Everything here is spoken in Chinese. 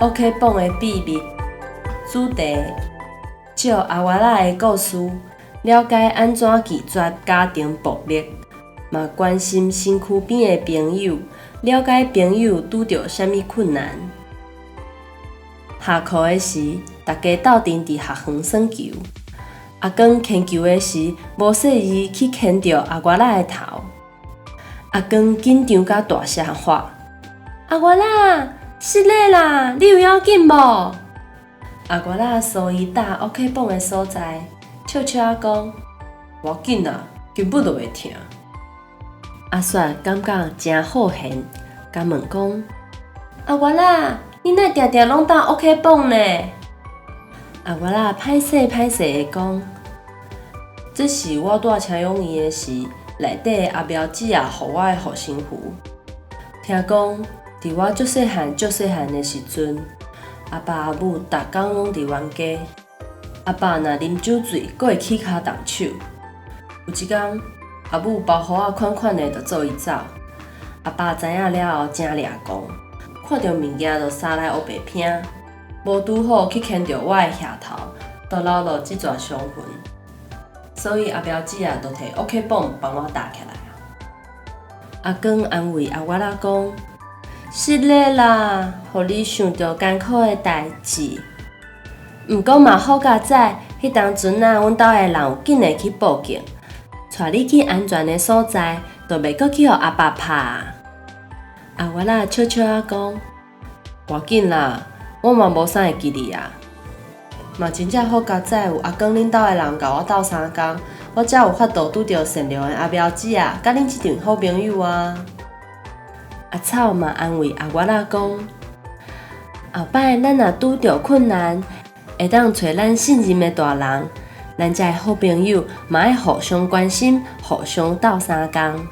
OK 绷的秘密。主题：借阿外仔的故事，了解安怎拒绝家庭暴力，嘛关心身躯边的朋友，了解朋友拄着啥物困难。下课的时，大家斗阵伫学园耍球。阿光牵球的时，无细意去牵着阿外仔的头。阿光紧张甲大声喊：“阿外仔，失礼啦！你有要紧无？”阿外仔所伊搭 OK 绷的所在，笑笑啊讲：“无要紧啦，根本就袂疼。”阿雪感觉真好闲，甲问讲：“阿外仔，你哪定定拢搭 OK 绷呢？”阿外仔歹势的讲：“这是我住车养院的时，内底阿苗姊仔予我的护身符。听讲，伫我足细汉的时阵，阿爸阿母逐工拢伫冤家。阿爸若啉酒醉，阁会起骹动手。有一天，阿母包袱仔款款的就做伊走。阿爸知影了后，真抓狂，看到物件就杀来黑白拼。无拄好去牵着我的额头，就留落即撮伤痕。所以阿苗姊仔就摕 OK 绷帮我搭起来。阿光安慰阿我仔讲：“失礼啦，互你想到艰苦的代志。毋过嘛好佳哉，迄当阵啊，阮兜的人有紧的去报警，带你去安全的所在，就袂阁去互阿爸拍。”阿我仔笑笑啊讲：“无要紧啦。”我嘛无啥会记你啊，嘛真正好佳哉有阿光恁兜的人甲我斗相共，我才有法度拄着善良的阿苗姊啊，甲恁这场好朋友啊。阿草嘛安慰阿我仔讲，后摆咱若拄着困难，会当找咱信任的大人，咱才好朋友嘛爱互相关心，互相斗相共。